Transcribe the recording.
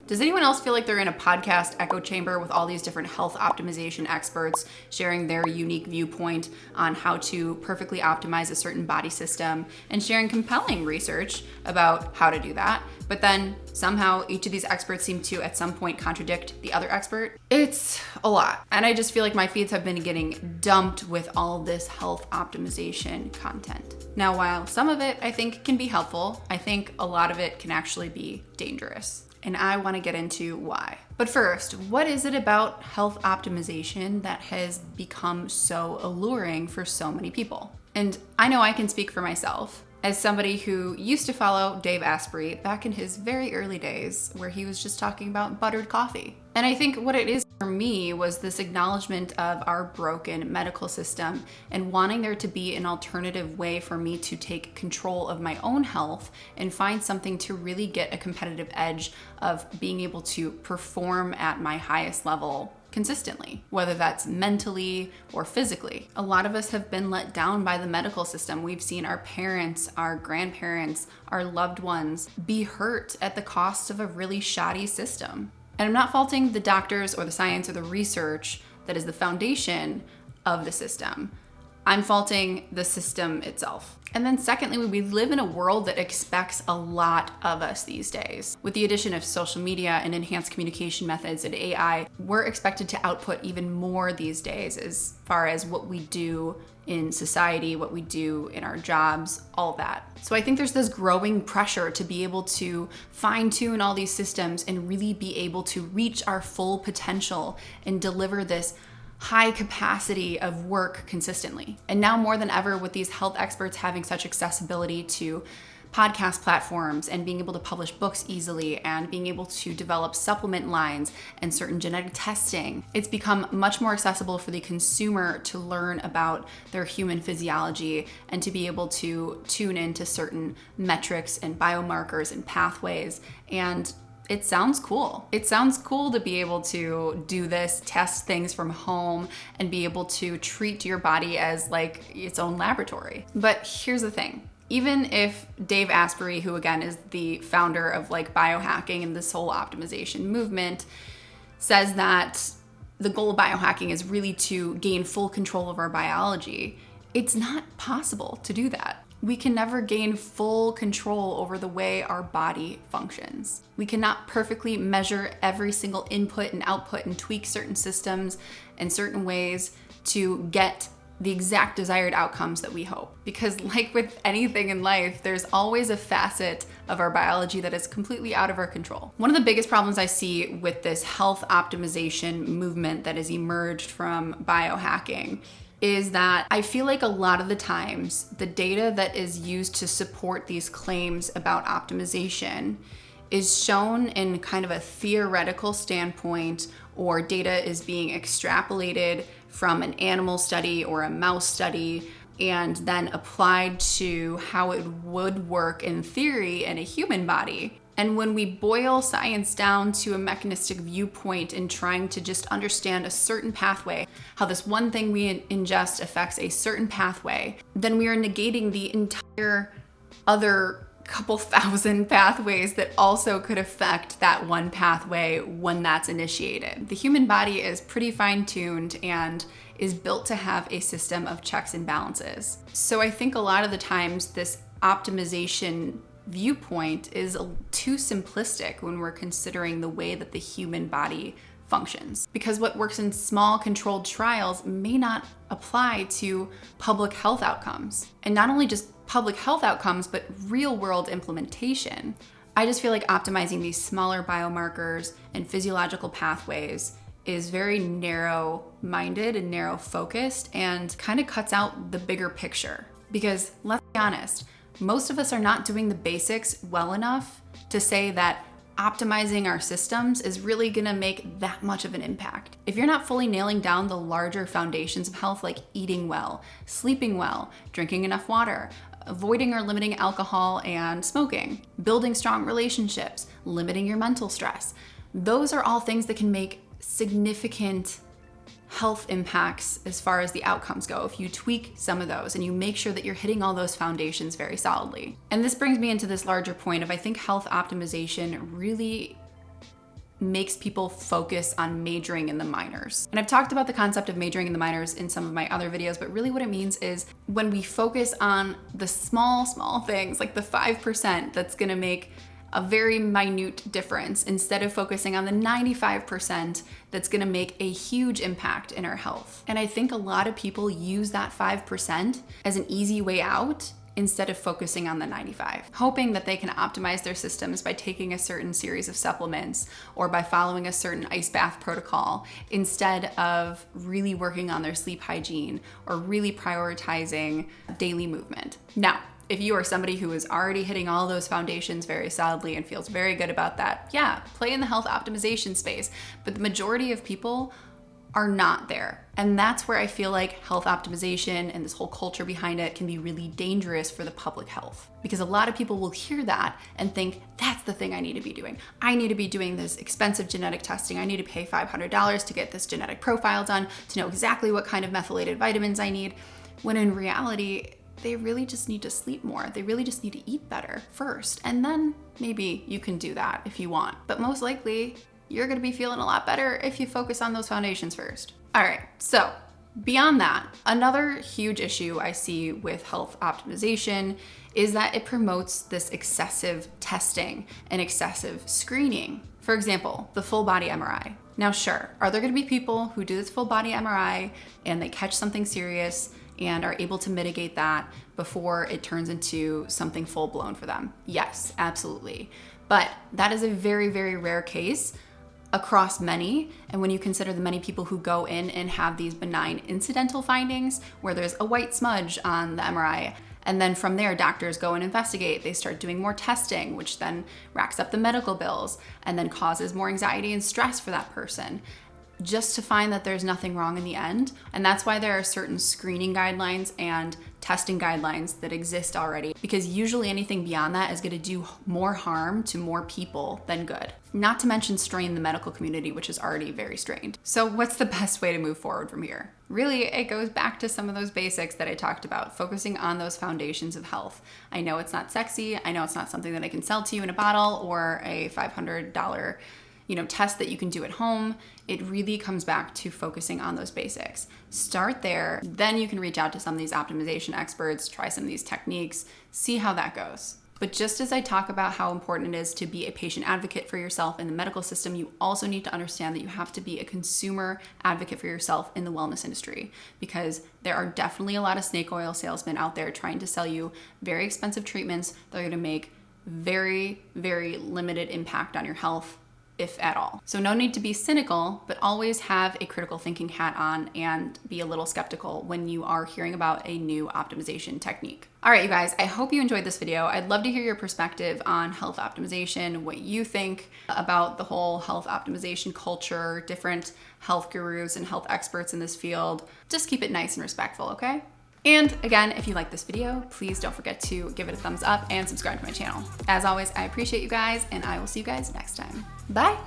Does anyone else feel like they're in a podcast echo chamber with all these different health optimization experts sharing their unique viewpoint on how to perfectly optimize a certain body system and sharing compelling research about how to do that? But then somehow each of these experts seem to at some point contradict the other expert. It's a lot. And I just feel like my feeds have been getting dumped with all this health optimization content. Now, while some of it I think can be helpful, I think a lot of it can actually be dangerous. And I want to get into why. But first, what is it about health optimization that has become so alluring for so many people? And I know I can speak for myself as somebody who used to follow Dave Asprey back in his very early days, where he was just talking about buttered coffee. And I think what it is for me was this acknowledgement of our broken medical system and wanting there to be an alternative way for me to take control of my own health and find something to really get a competitive edge of being able to perform at my highest level consistently, whether that's mentally or physically. A lot of us have been let down by the medical system. We've seen our parents, our grandparents, our loved ones be hurt at the cost of a really shoddy system. And I'm not faulting the doctors or the science or the research that is the foundation of the system. I'm faulting the system itself. And then secondly, we live in a world that expects a lot of us these days. With the addition of social media and enhanced communication methods and AI, we're expected to output even more these days as far as what we do in society, what we do in our jobs, all that. So I think there's this growing pressure to be able to fine-tune all these systems and really be able to reach our full potential and deliver this high capacity of work consistently. And now more than ever, with these health experts having such accessibility to podcast platforms and being able to publish books easily and being able to develop supplement lines and certain genetic testing, it's become much more accessible for the consumer to learn about their human physiology and to be able to tune into certain metrics and biomarkers and pathways. And it sounds cool. It sounds cool to be able to do this, test things from home, and be able to treat your body as like its own laboratory. But here's the thing. Even if Dave Asprey, who again is the founder of like biohacking and this whole optimization movement, says that the goal of biohacking is really to gain full control of our biology, it's not possible to do that. We can never gain full control over the way our body functions. We cannot perfectly measure every single input and output and tweak certain systems in certain ways to get the exact desired outcomes that we hope. Because like with anything in life, there's always a facet of our biology that is completely out of our control. One of the biggest problems I see with this health optimization movement that has emerged from biohacking is that I feel like a lot of the times the data that is used to support these claims about optimization is shown in kind of a theoretical standpoint, or data is being extrapolated from an animal study or a mouse study and then applied to how it would work in theory in a human body. And when we boil science down to a mechanistic viewpoint and trying to just understand a certain pathway, how this one thing we ingest affects a certain pathway, then we are negating the entire other couple thousand pathways that also could affect that one pathway when that's initiated. The human body is pretty fine-tuned and is built to have a system of checks and balances. So I think a lot of the times this optimization viewpoint is too simplistic when we're considering the way that the human body functions. Because what works in small controlled trials may not apply to public health outcomes. And not only just public health outcomes, but real world implementation. I just feel like optimizing these smaller biomarkers and physiological pathways is very narrow-minded and narrow-focused and kind of cuts out the bigger picture. Because let's be honest, most of us are not doing the basics well enough to say that optimizing our systems is really gonna make that much of an impact. If you're not fully nailing down the larger foundations of health, like eating well, sleeping well, drinking enough water, avoiding or limiting alcohol and smoking, building strong relationships, limiting your mental stress, those are all things that can make significant health impacts as far as the outcomes go if you tweak some of those and you make sure that you're hitting all those foundations very solidly. And this brings me into this larger point of I think health optimization really makes people focus on majoring in the minors. And I've talked about the concept of majoring in the minors in some of my other videos, but really what it means is when we focus on the small things, like the 5% that's gonna make a very minute difference, instead of focusing on the 95% that's gonna make a huge impact in our health. And I think a lot of people use that 5% as an easy way out instead of focusing on the 95, hoping that they can optimize their systems by taking a certain series of supplements or by following a certain ice bath protocol, instead of really working on their sleep hygiene or really prioritizing daily movement. Now, if you are somebody who is already hitting all those foundations very solidly and feels very good about that, yeah, play in the health optimization space. But the majority of people are not there. And that's where I feel like health optimization and this whole culture behind it can be really dangerous for the public health. Because a lot of people will hear that and think, that's the thing I need to be doing. I need to be doing this expensive genetic testing. I need to pay $500 to get this genetic profile done, to know exactly what kind of methylated vitamins I need. When in reality, they really just need to sleep more. They really just need to eat better first. And then maybe you can do that if you want. But most likely, you're gonna be feeling a lot better if you focus on those foundations first. All right, so beyond that, another huge issue I see with health optimization is that it promotes this excessive testing and excessive screening. For example, the full body MRI. Now, sure, are there gonna be people who do this full body MRI and they catch something serious and are able to mitigate that before it turns into something full blown for them? Yes, absolutely. But that is a very, very rare case across many. And when you consider the many people who go in and have these benign incidental findings where there's a white smudge on the MRI, and then from there, doctors go and investigate. They start doing more testing, which then racks up the medical bills and then causes more anxiety and stress for that person, just to find that there's nothing wrong in the end. And that's why there are certain screening guidelines and testing guidelines that exist already, because usually anything beyond that is going to do more harm to more people than good. Not to mention strain the medical community, which is already very strained. So what's the best way to move forward from here? Really, it goes back to some of those basics that I talked about, focusing on those foundations of health. I know it's not sexy. I know it's not something that I can sell to you in a bottle or a $500 test that you can do at home. It really comes back to focusing on those basics. Start there, then you can reach out to some of these optimization experts, try some of these techniques, see how that goes. But just as I talk about how important it is to be a patient advocate for yourself in the medical system, you also need to understand that you have to be a consumer advocate for yourself in the wellness industry, because there are definitely a lot of snake oil salesmen out there trying to sell you very expensive treatments that are going to make very, very limited impact on your health, if at all. So no need to be cynical, but always have a critical thinking hat on and be a little skeptical when you are hearing about a new optimization technique. All right, you guys, I hope you enjoyed this video. I'd love to hear your perspective on health optimization, what you think about the whole health optimization culture, different health gurus and health experts in this field. Just keep it nice and respectful, okay? And again, if you like this video, please don't forget to give it a thumbs up and subscribe to my channel. As always, I appreciate you guys, and I will see you guys next time. Bye.